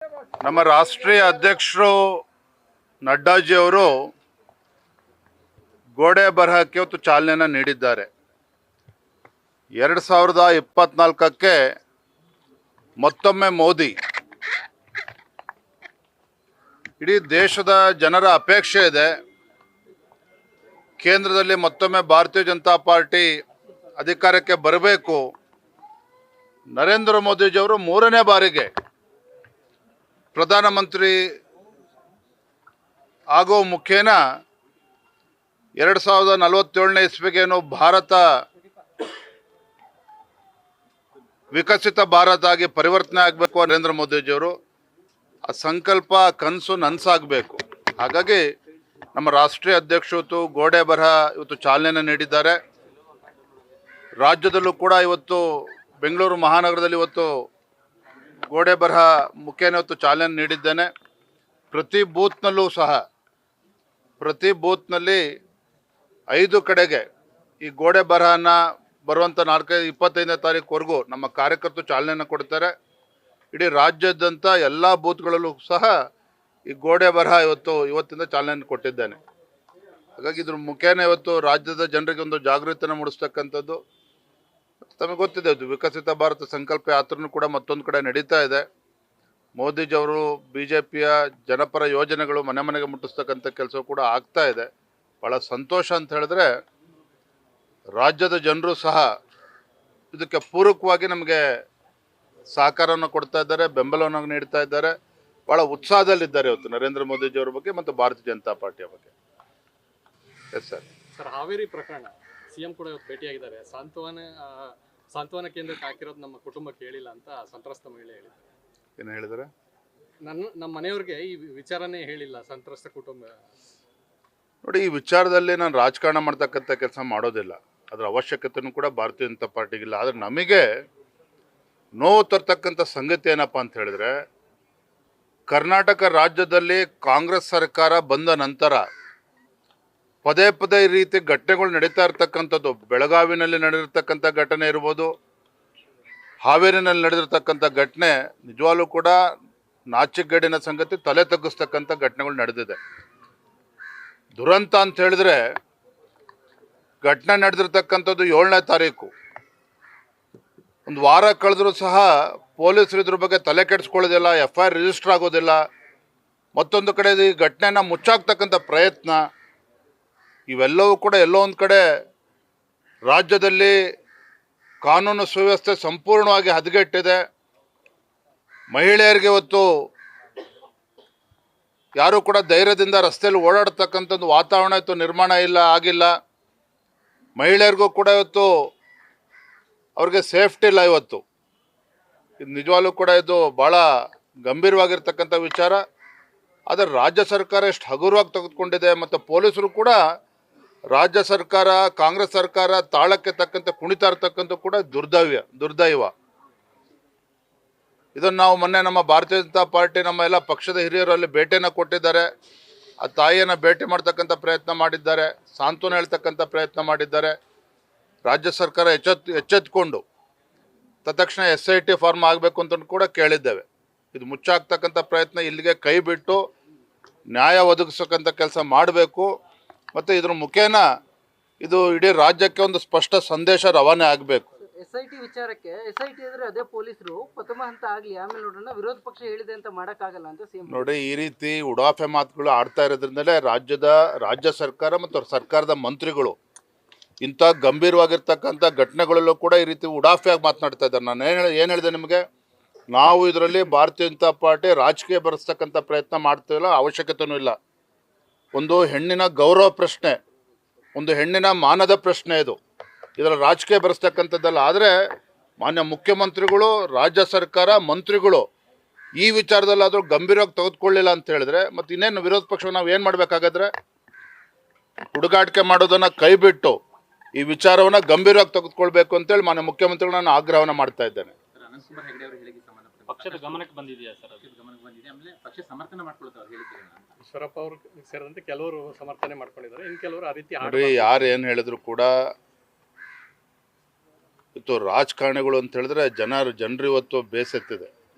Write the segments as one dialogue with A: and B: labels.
A: ನಮ್ಮ ರಾಷ್ಟ್ರೀಯ ಅಧ್ಯಕ್ಷರು ನಡ್ಡಾಜಿ ಅವರು ಗೋಡೆ ಬರಹಕ್ಕೆ ಇವತ್ತು ಚಾಲನೆಯನ್ನು ನೀಡಿದ್ದಾರೆ. 2024ಕ್ಕೆ ಮತ್ತೊಮ್ಮೆ ಮೋದಿ, ಇಡೀ ದೇಶದ ಜನರ ಅಪೇಕ್ಷೆ ಇದೆ. ಕೇಂದ್ರದಲ್ಲಿ ಮತ್ತೊಮ್ಮೆ ಭಾರತೀಯ ಜನತಾ ಪಾರ್ಟಿ ಅಧಿಕಾರಕ್ಕೆ ಬರಬೇಕು. ನರೇಂದ್ರ ಮೋದಿಜಿಯವರು 3ನೇ ಬಾರಿಗೆ ಪ್ರಧಾನಮಂತ್ರಿ ಆಗೋ ಮುಖೇನ 2047ನೇ ಇಸ್ವಿಗೇನು ಭಾರತ ವಿಕಸಿತ ಭಾರತ ಆಗಿ ಪರಿವರ್ತನೆ ಆಗಬೇಕು. ನರೇಂದ್ರ ಮೋದಿಜಿಯವರು ಆ ಸಂಕಲ್ಪ ಕನಸು ನನಸಾಗಬೇಕು. ಹಾಗಾಗಿ ನಮ್ಮ ರಾಷ್ಟ್ರೀಯ ಅಧ್ಯಕ್ಷರು ಗೋಡೆ ಬರಹ ಇವತ್ತು ಚಾಲನೆಯನ್ನು ನೀಡಿದ್ದಾರೆ. ರಾಜ್ಯದಲ್ಲೂ ಕೂಡ ಇವತ್ತು ಬೆಂಗಳೂರು ಮಹಾನಗರದಲ್ಲಿ ಇವತ್ತು ಗೋಡೆ ಬರಹ ಮುಖೇನ ಇವತ್ತು ಚಾಲನೆ ನೀಡಿದ್ದೇನೆ. ಪ್ರತಿ ಬೂತ್ನಲ್ಲೂ ಸಹ ಪ್ರತಿ ಬೂತ್ನಲ್ಲಿ 5 ಕಡೆಗೆ ಈ ಗೋಡೆ ಬರಹನ ಬರುವಂಥ 25ನೇ ತಾರೀಕುವರೆಗೂ ನಮ್ಮ ಕಾರ್ಯಕರ್ತರು ಚಾಲನೆಯನ್ನು ಕೊಡ್ತಾರೆ. ಇಡೀ ರಾಜ್ಯದಂಥ ಎಲ್ಲ ಬೂತ್ಗಳಲ್ಲೂ ಸಹ ಈ ಗೋಡೆ ಬರಹ ಇವತ್ತಿಂದ ಚಾಲನೆಯನ್ನು ಕೊಟ್ಟಿದ್ದೇನೆ. ಹಾಗಾಗಿ ಇದ್ರ ಮುಖೇನ ಇವತ್ತು ರಾಜ್ಯದ ಜನರಿಗೆ ಒಂದು ಜಾಗೃತಿಯನ್ನು ಮೂಡಿಸ್ತಕ್ಕಂಥದ್ದು. ತಮಗೆ ಗೊತ್ತಿದೆ, ವಿಕಸಿತ ಭಾರತ ಸಂಕಲ್ಪ ಯಾತ್ರೆನೂ ಕೂಡ ಮತ್ತೊಂದು ಕಡೆ ನಡೀತಾ ಇದೆ. ಮೋದಿಜಿಯವರು BJPಯ ಜನಪರ ಯೋಜನೆಗಳು ಮನೆ ಮನೆಗೆ ಮುಟ್ಟಿಸ್ತಕ್ಕಂಥ ಕೆಲಸ ಕೂಡ ಆಗ್ತಾ ಇದೆ. ಭಾಳ ಸಂತೋಷ ಅಂತ ಹೇಳಿದ್ರೆ ರಾಜ್ಯದ ಜನರು ಸಹ ಇದಕ್ಕೆ ಪೂರಕವಾಗಿ ನಮಗೆ ಸಹಕಾರವನ್ನು ಕೊಡ್ತಾ ಇದ್ದಾರೆ, ಬೆಂಬಲವನ್ನು ನೀಡ್ತಾ ಇದ್ದಾರೆ. ಭಾಳ ಉತ್ಸಾಹದಲ್ಲಿದ್ದಾರೆ ಇವತ್ತು ನರೇಂದ್ರ ಮೋದಿಜಿಯವರ ಬಗ್ಗೆ ಮತ್ತು ಭಾರತೀಯ ಜನತಾ ಪಾರ್ಟಿಯ ಬಗ್ಗೆ. ಎಸ್
B: ಸರ್, ಹಾವೇರಿ ಪ್ರಕರಣ CM ಕೂಡ ಇವತ್ತು ಭೇಟಿಯಾಗಿದ್ದಾರೆ. ಸಾಂತ್ವನ ಕೇಂದ್ರಕ್ಕೆ ಹಾಕಿರೋದು ನಮ್ಮ ಕುಟುಂಬಕ್ಕೆ ಹೇಳಿಲ್ಲ ಅಂತ ಸಂತ್ರಸ್ತ ಮಹಿಳೆ ಹೇಳಿದ್ದಾರೆ.
A: ಏನು ಹೇಳಿದ್ದಾರೆ?
B: ನಮ್ಮ ಮನೆಯವ್ರಿಗೆ ಈ ವಿಚಾರನೇ ಹೇಳಿಲ್ಲ ಸಂತ್ರಸ್ತ ಕುಟುಂಬ.
A: ನೋಡಿ, ಈ ವಿಚಾರದಲ್ಲಿ ನಾನು ರಾಜಕಾರಣ ಮಾಡ್ತಕ್ಕಂಥ ಕೆಲಸ ಮಾಡೋದಿಲ್ಲ. ಅದರ ಅವಶ್ಯಕತೆಯೂ ಕೂಡ ಭಾರತೀಯ ಜನತಾ ಪಾರ್ಟಿಗಿಲ್ಲ. ಆದರೆ ನಮಗೆ ನೋವು ತರ್ತಕ್ಕಂಥ ಸಂಗತಿ ಏನಪ್ಪ ಅಂತ ಹೇಳಿದ್ರೆ, ಕರ್ನಾಟಕ ರಾಜ್ಯದಲ್ಲಿ ಕಾಂಗ್ರೆಸ್ ಸರ್ಕಾರ ಬಂದ ನಂತರ ಪದೇ ಪದೇ ಈ ರೀತಿ ಘಟನೆಗಳು ನಡೀತಾ ಇರ್ತಕ್ಕಂಥದ್ದು. ಬೆಳಗಾವಿನಲ್ಲಿ ನಡೆದಿರ್ತಕ್ಕಂಥ ಘಟನೆ ಇರ್ಬೋದು, ಹಾವೇರಿನಲ್ಲಿ ನಡೆದಿರ್ತಕ್ಕಂಥ ಘಟನೆ ನಿಜವಾಗ್ಲೂ ಕೂಡ ನಾಚಿಕೆಗೇಡಿನ ಸಂಗತಿ, ತಲೆ ತಗ್ಗಿಸ್ತಕ್ಕಂಥ ಘಟನೆಗಳು ನಡೆದಿದೆ. ದುರಂತ ಅಂತ ಹೇಳಿದ್ರೆ ಘಟನೆ ನಡೆದಿರ್ತಕ್ಕಂಥದ್ದು 7ನೇ ತಾರೀಕು. ಒಂದು ವಾರ ಕಳೆದ್ರೂ ಸಹ ಪೊಲೀಸರು ಇದ್ರ ಬಗ್ಗೆ ತಲೆ ಕೆಡಿಸ್ಕೊಳ್ಳೋದಿಲ್ಲ, FIR ರಿಜಿಸ್ಟರ್ ಆಗೋದಿಲ್ಲ. ಮತ್ತೊಂದು ಕಡೆ ಈ ಘಟನೆನ ಮುಚ್ಚಾಕ್ತಕ್ಕಂಥ ಪ್ರಯತ್ನ, ಇವೆಲ್ಲವೂ ಕೂಡ ಎಲ್ಲೋ ಒಂದು ಕಡೆ ರಾಜ್ಯದಲ್ಲಿ ಕಾನೂನು ಸುವ್ಯವಸ್ಥೆ ಸಂಪೂರ್ಣವಾಗಿ ಹದಗೆಟ್ಟಿದೆ. ಮಹಿಳೆಯರಿಗೆ ಇವತ್ತು ಯಾರೂ ಕೂಡ ಧೈರ್ಯದಿಂದ ರಸ್ತೆಯಲ್ಲಿ ಓಡಾಡ್ತಕ್ಕಂಥದ್ದು ವಾತಾವರಣ ಇವತ್ತು ನಿರ್ಮಾಣ ಆಗಿಲ್ಲ. ಮಹಿಳೆಯರಿಗೂ ಕೂಡ ಇವತ್ತು ಅವ್ರಿಗೆ ಸೇಫ್ಟಿ ಇಲ್ಲ. ಇದು ನಿಜವಾಗ್ಲೂ ಕೂಡ ಇದು ಭಾಳ ಗಂಭೀರವಾಗಿರ್ತಕ್ಕಂಥ ವಿಚಾರ. ಆದರೆ ರಾಜ್ಯ ಸರ್ಕಾರ ಎಷ್ಟು ಹಗುರವಾಗಿ ತೆಗೆದುಕೊಂಡಿದೆ ಮತ್ತು ಪೊಲೀಸರು ಕೂಡ ರಾಜ್ಯ ಸರ್ಕಾರ, ಕಾಂಗ್ರೆಸ್ ಸರ್ಕಾರ ತಾಳಕ್ಕೆ ತಕ್ಕಂತೆ ಕುಣಿತಾ ಇರ್ತಕ್ಕಂಥ ಕೂಡ ದುರ್ದೈವ. ಇದನ್ನು ನಾವು ಮೊನ್ನೆ ನಮ್ಮ ಭಾರತೀಯ ಜನತಾ ಪಾರ್ಟಿ ನಮ್ಮ ಎಲ್ಲ ಪಕ್ಷದ ಹಿರಿಯರು ಅಲ್ಲಿ ಭೇಟಿಯನ್ನು ಕೊಟ್ಟಿದ್ದಾರೆ. ಆ ತಾಯಿಯನ್ನು ಭೇಟಿ ಮಾಡ್ತಕ್ಕಂಥ ಪ್ರಯತ್ನ ಮಾಡಿದ್ದಾರೆ, ಸಾಂತ್ವನ ಹೇಳ್ತಕ್ಕಂಥ ಪ್ರಯತ್ನ ಮಾಡಿದ್ದಾರೆ. ರಾಜ್ಯ ಸರ್ಕಾರ ಎಚ್ಚೆತ್ಕೊಂಡು ತತ್ಕ್ಷಣ SIT ಫಾರ್ಮ್ ಆಗಬೇಕು ಅಂತ ಕೂಡ ಕೇಳಿದ್ದೇವೆ. ಇದು ಮುಚ್ಚಾಕ್ತಕ್ಕಂಥ ಪ್ರಯತ್ನ ಇಲ್ಲಿಗೆ ಕೈ ಬಿಟ್ಟು ನ್ಯಾಯ ಒದಗಿಸತಕ್ಕಂಥ ಕೆಲಸ ಮಾಡಬೇಕು. ಮತ್ತು ಇದ್ರ ಮುಖೇನ ಇದು ಇಡೀ ರಾಜ್ಯಕ್ಕೆ ಒಂದು ಸ್ಪಷ್ಟ ಸಂದೇಶ ರವಾನೆ ಆಗಬೇಕು.
C: SIT ವಿಚಾರಕ್ಕೆ SIT ಅಂದ್ರೆ ಅದೇ ಪೊಲೀಸರು ಪ್ರಥಮ ಹಂತ ಆಗಲಿ, ಆಮೇಲೆ ನೋಡೋಣ, ವಿರೋಧ ಪಕ್ಷ ಹೇಳಿದೆ ಅಂತ ಮಾಡೋಕ್ಕಾಗಲ್ಲ ಅಂತ CM.
A: ನೋಡಿ, ಈ ರೀತಿ ಉಡಾಫೆ ಮಾತುಗಳು ಆಡ್ತಾ ಇರೋದ್ರಿಂದಲೇ ರಾಜ್ಯ ಸರ್ಕಾರ ಮತ್ತು ಸರ್ಕಾರದ ಮಂತ್ರಿಗಳು ಇಂಥ ಗಂಭೀರವಾಗಿರ್ತಕ್ಕಂಥ ಘಟನೆಗಳಲ್ಲೂ ಕೂಡ ಈ ರೀತಿ ಉಡಾಫೆಯಾಗಿ ಮಾತನಾಡ್ತಾ ಇದ್ದಾರೆ. ನಾನು ಏನು ಹೇಳಿದೆ ನಿಮಗೆ, ನಾವು ಇದರಲ್ಲಿ ಭಾರತೀಯ ಜನತಾ ಪಾರ್ಟಿ ರಾಜಕೀಯ ಬರೆಸ್ತಕ್ಕಂಥ ಪ್ರಯತ್ನ ಮಾಡ್ತೀವಿಲ್ಲ, ಅವಶ್ಯಕತೆಯೂ ಇಲ್ಲ. ಒಂದು ಹೆಣ್ಣಿನ ಗೌರವ ಪ್ರಶ್ನೆ, ಒಂದು ಹೆಣ್ಣಿನ ಮಾನದ ಪ್ರಶ್ನೆ ಇದು. ಇದರಲ್ಲಿ ರಾಜಕೀಯ ಬರೆಸ್ತಕ್ಕಂಥದ್ದಲ್ಲ. ಆದರೆ ಮಾನ್ಯ ಮುಖ್ಯಮಂತ್ರಿಗಳು, ರಾಜ್ಯ ಸರ್ಕಾರ, ಮಂತ್ರಿಗಳು ಈ ವಿಚಾರದಲ್ಲಾದರೂ ಗಂಭೀರವಾಗಿ ತೆಗೆದುಕೊಳ್ಳಿಲ್ಲ ಅಂತ ಹೇಳಿದ್ರೆ ಮತ್ತು ಇನ್ನೇನು ವಿರೋಧ ಪಕ್ಷ ನಾವು ಏನು ಮಾಡಬೇಕಾಗಾದ್ರೆ, ಹುಡುಗಾಟಿಕೆ ಮಾಡೋದನ್ನು ಕೈ ಬಿಟ್ಟು ಈ ವಿಚಾರವನ್ನು ಗಂಭೀರವಾಗಿ ತೆಗೆದುಕೊಳ್ಬೇಕು ಅಂತೇಳಿ ಮಾನ್ಯ ಮುಖ್ಯಮಂತ್ರಿಗಳು ನಾನು ಆಗ್ರಹವನ್ನು ಮಾಡ್ತಾ ಇದ್ದೇನೆ.
B: ಪಕ್ಷದ ಗಮನಕ್ಕೆ ಬಂದಿದೆಯಾ ಸರ್?
D: ಪಕ್ಷ ಸಮರ್ಥನೆ ಮಾಡ್ಕೊಳ್ತಾರೆ ಹೇಳಿಕೆಗಳನ್ನ.
B: ಈಶ್ವರಪ್ಪ ಅವರು ಸೇರಿದಂತೆ ಕೆಲವರು ಸಮರ್ಥನೆ ಮಾಡ್ಕೊಂಡಿದ್ದಾರೆ, ಇನ್ನು ಕೆಲವರು ಆ ರೀತಿ
A: ನೋಡಿ, ಯಾರು ಏನು ಹೇಳಿದ್ರು ಕೂಡ ಇವತ್ತು ರಾಜಕಾರಣಿಗಳು ಅಂತ ಹೇಳಿದ್ರೆ ಜನರು ಇವತ್ತು ಬೇಸತ್ತಿದೆ.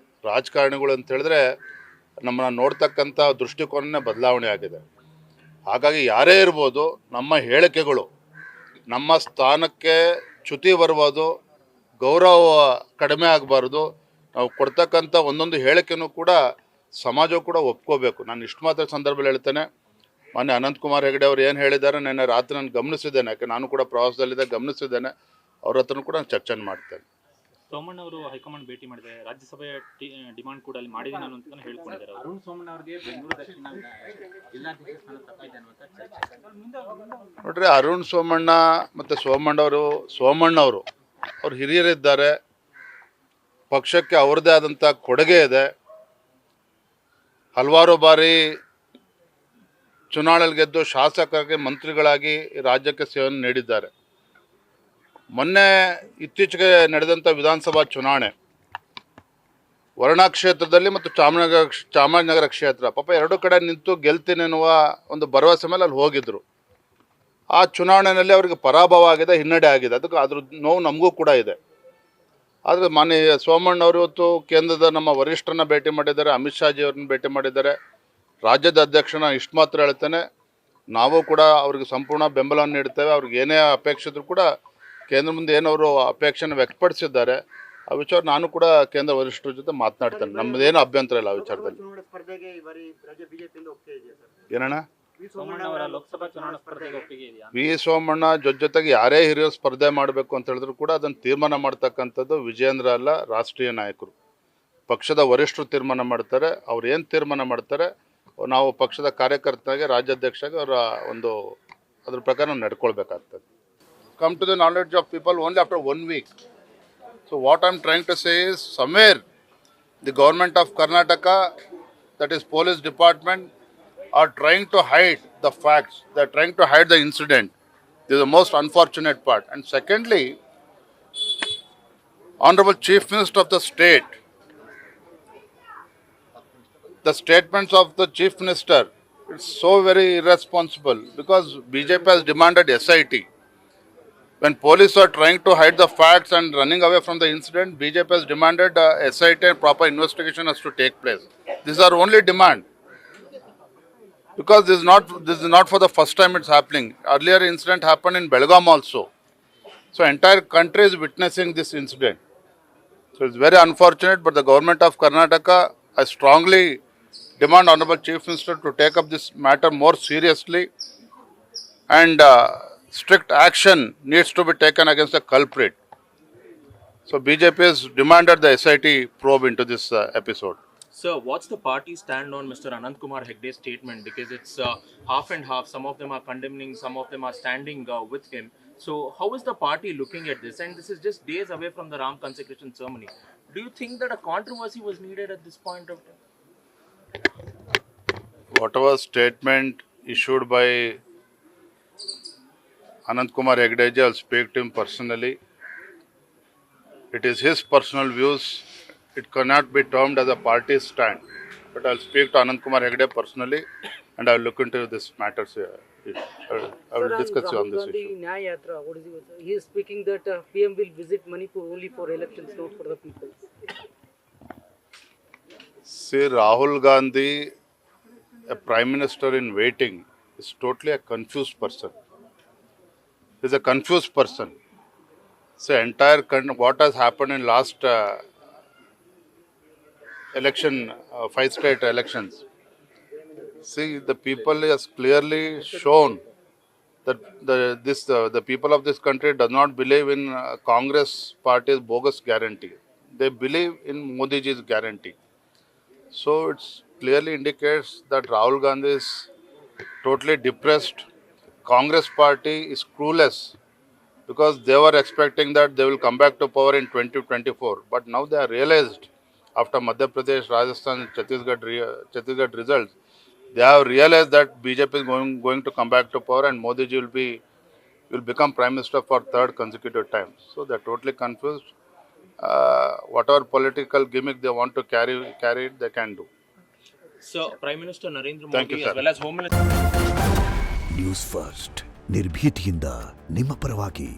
A: ರಾಜಕಾರಣಿಗಳು ಅಂತ ಹೇಳಿದ್ರೆ ನಮ್ಮನ್ನು ನೋಡ್ತಕ್ಕಂಥ ದೃಷ್ಟಿಕೋನನೇ ಬದಲಾವಣೆ ಆಗಿದೆ. ಹಾಗಾಗಿ ಯಾರೇ ಇರ್ಬೋದು, ನಮ್ಮ ಹೇಳಿಕೆಗಳು ನಮ್ಮ ಸ್ಥಾನಕ್ಕೆ ಚ್ಯುತಿ ಬರ್ಬೋದು, ಗೌರವ ಕಡಿಮೆ ಆಗಬಾರ್ದು. ನಾವು ಕೊಡ್ತಕ್ಕಂಥ ಒಂದೊಂದು ಹೇಳಿಕೆನೂ ಕೂಡ ಸಮಾಜವು ಕೂಡ ಒಪ್ಕೋಬೇಕು. ನಾನು ಇಷ್ಟು ಮಾತ್ರ ಸಂದರ್ಭದಲ್ಲಿ ಹೇಳ್ತೇನೆ, ಮೊನ್ನೆ ಅನಂತಕುಮಾರ್ ಹೆಗಡೆ ಅವರು ಏನು ಹೇಳಿದ್ದಾರೆ ನೆನ್ನೆ ರಾತ್ರಿ ನಾನು ಗಮನಿಸಿದ್ದೇನೆ, ಯಾಕೆ ನಾನು ಕೂಡ ಪ್ರವಾಸದಲ್ಲಿದ್ದೆ, ಗಮನಿಸಿದ್ದೇನೆ. ಅವ್ರ ಹತ್ರನೂ ಕೂಡ ನಾನು ಚರ್ಚೆ ಮಾಡ್ತೇನೆ.
E: ಸೋಮಣ್ಣ ಅವರು ಹೈಕಮಾಂಡ್ ಭೇಟಿ ಮಾಡಿದೆ, ರಾಜ್ಯಸಭೆಯ ಡಿಮಾಂಡ್ ಕೂಡ ಅಲ್ಲಿ ಮಾಡಿದೆ ನಾನು ಅಂತ ಹೇಳ್ಕೊಂಡಿದ್ದಾರೆ.
D: ಅರುಣ್ ಸೋಮಣ್ಣ ಅವರಿಗೆ ಬೆಂಗಳೂರು ದಕ್ಷಿಣ ಜಿಲ್ಲಾಧ್ಯಕ್ಷ ಸ್ಥಾನ ತಪ್ಪಿದೆ ಅನ್ನುವಂಥ ಚರ್ಚೆ.
A: ನೋಡ್ರಿ, ಅರುಣ್ ಸೋಮಣ್ಣ ಮತ್ತು ಸೋಮಣ್ಣವರು ಅವ್ರು ಹಿರಿಯರಿದ್ದಾರೆ, ಪಕ್ಷಕ್ಕೆ ಅವ್ರದ್ದೇ ಆದಂಥ ಕೊಡುಗೆ ಇದೆ. ಹಲವಾರು ಬಾರಿ ಚುನಾವಣೆಯಲ್ಲಿ ಗೆದ್ದು ಶಾಸಕರಿಗೆ ಮಂತ್ರಿಗಳಾಗಿ ರಾಜ್ಯಕ್ಕೆ ಸೇವೆಯನ್ನು ನೀಡಿದ್ದಾರೆ. ಮೊನ್ನೆ ಇತ್ತೀಚೆಗೆ ನಡೆದಂಥ ವಿಧಾನಸಭಾ ಚುನಾವಣೆ ವರ್ಣಾ ಕ್ಷೇತ್ರದಲ್ಲಿ ಮತ್ತು ಚಾಮರಾಜನಗರ ಕ್ಷೇತ್ರ, ಪಾಪ ಎರಡು ಕಡೆ ನಿಂತು ಗೆಲ್ತೀನಿ ಅನ್ನುವ ಒಂದು ಭರವಸೆ ಮೇಲೆ ಅಲ್ಲಿ ಹೋಗಿದ್ರು. ಆ ಚುನಾವಣೆಯಲ್ಲಿ ಅವರಿಗೆ ಪರಾಭವ ಆಗಿದೆ, ಹಿನ್ನಡೆ ಆಗಿದೆ. ಅದಕ್ಕೆ ಅದ್ರ ನೋವು ನಮಗೂ ಕೂಡ ಇದೆ. ಆದರೆ ಮಾನ್ಯ ಸೋಮಣ್ಣವರು ಇವತ್ತು ಕೇಂದ್ರದ ನಮ್ಮ ವರಿಷ್ಠರನ್ನ ಭೇಟಿ ಮಾಡಿದ್ದಾರೆ, ಅಮಿತ್ ಶಾಜಿ ಅವ್ರನ್ನ ಭೇಟಿ ಮಾಡಿದ್ದಾರೆ. ರಾಜ್ಯದ ಅಧ್ಯಕ್ಷನ ಇಷ್ಟು ಮಾತ್ರ ಹೇಳ್ತೇನೆ, ನಾವು ಕೂಡ ಅವ್ರಿಗೆ ಸಂಪೂರ್ಣ ಬೆಂಬಲವನ್ನು ನೀಡ್ತೇವೆ. ಅವ್ರಿಗೆ ಏನೇ ಅಪೇಕ್ಷೆ ಇದ್ರೂ ಕೂಡ ಕೇಂದ್ರ ಮುಂದೆ ಏನವರು ಅಪೇಕ್ಷೆನ ವ್ಯಕ್ತಪಡಿಸಿದ್ದಾರೆ, ಆ ವಿಚಾರ ನಾನು ಕೂಡ ಕೇಂದ್ರ ವರಿಷ್ಠರ ಜೊತೆ ಮಾತನಾಡ್ತೇನೆ. ನಮ್ಮದೇನು ಅಭ್ಯಂತರ ಇಲ್ಲ ಆ ವಿಚಾರದಲ್ಲಿ. ಏನಣ್ಣ,
E: ಸೋಮಣ್ಣ ಅವರ ಲೋಕಸಭಾ ಚುನಾವಣಾ ಸ್ಪರ್ಧೆಗೆ ಒಪ್ಪಿಗೆ ಇದೆಯಾ?
A: ವಿ ಸೋಮಣ್ಣ ಜೊತೆಗೆ ಯಾರೇ ಹಿರಿಯರು ಸ್ಪರ್ಧೆ ಮಾಡಬೇಕು ಅಂತ ಹೇಳಿದ್ರು ಕೂಡ ಅದನ್ನು ತೀರ್ಮಾನ ಮಾಡ್ತಕ್ಕಂಥದ್ದು ವಿಜಯೇಂದ್ರ ಅಲ್ಲ, ರಾಷ್ಟ್ರೀಯ ನಾಯಕರು. ಪಕ್ಷದ ವರಿಷ್ಠರು ತೀರ್ಮಾನ ಮಾಡ್ತಾರೆ. ಅವ್ರು ಏನು ತೀರ್ಮಾನ ಮಾಡ್ತಾರೆ ನಾವು ಪಕ್ಷದ ಕಾರ್ಯಕರ್ತನಾಗಿ, ರಾಜ್ಯಾಧ್ಯಕ್ಷರಾಗಿ ಅವರ ಅದ್ರ ಪ್ರಕಾರ ನಾವು ನಡ್ಕೊಳ್ಬೇಕಾಗ್ತದೆ. Come to the knowledge of people only after 1 week. So what I'm trying to say is, somewhere the government of Karnataka, that is police department, are trying to hide the facts. They're trying to hide the incident. This is the most unfortunate part. And secondly, Honorable Chief Minister of the state, the statements of the Chief Minister, it's so very irresponsible, because BJP has demanded SIT. When police are trying to hide the facts and running away from the incident, BJP has demanded SIT and proper investigation has to take place. This is our only demand. Because this is not for the first time it's happening. Earlier incident happened in Belgaum also. So entire country is witnessing this incident. So it's very unfortunate, but the government of Karnataka, I strongly demand Honorable Chief Minister to take up this matter more seriously, and strict action needs to be taken against the culprit. So BJP has demanded the SIT probe into this episode.
E: So what's the party stand on Mr. Anantkumar Hegde's statement? Because it's half and half. Some of them are condemning, some of them are standing with him. So how is the party looking at this? And this is just days away from the Ram consecration ceremony. Do you think that a controversy was needed at this point of time?
A: Whatever statement issued by Anantkumar Hegde, I'll speak to him personally. It is his personal views. It cannot be termed as a party stand. But I'll speak to Anantkumar Hegde personally, and I'll look into this matter. I will discuss you on this issue.
C: Nyaya Yatra, what is it? He is speaking that PM will visit Manipur only for elections, not for the people.
A: See, Rahul Gandhi, a prime minister in waiting, is totally a confused person. He's a confused person. See, what has happened in last election, 5 state elections. See, the people has clearly shown that the people of this country does not believe in Congress party's bogus guarantee. They believe in Modi ji's guarantee. So it clearly indicates that Rahul Gandhi is totally depressed. Congress party is clueless, because they were expecting that they will come back to power in 2024. But now they are realized, after Madhya Pradesh, Rajasthan, and Chhattisgarh results, they have realized that BJP is going to come back to power, and Modi ji will become prime minister for 3rd consecutive time. So they are totally confused. Whatever political gimmick they want to carry it, they can do.
E: So Prime Minister Narendra
A: Thank
E: Modi
A: you, sir.
E: as well as Home Minister.
F: News first ನಿರ್ಭೀತಿಯಿಂದ ನಿಮ್ಮ ಪರವಾಗಿ.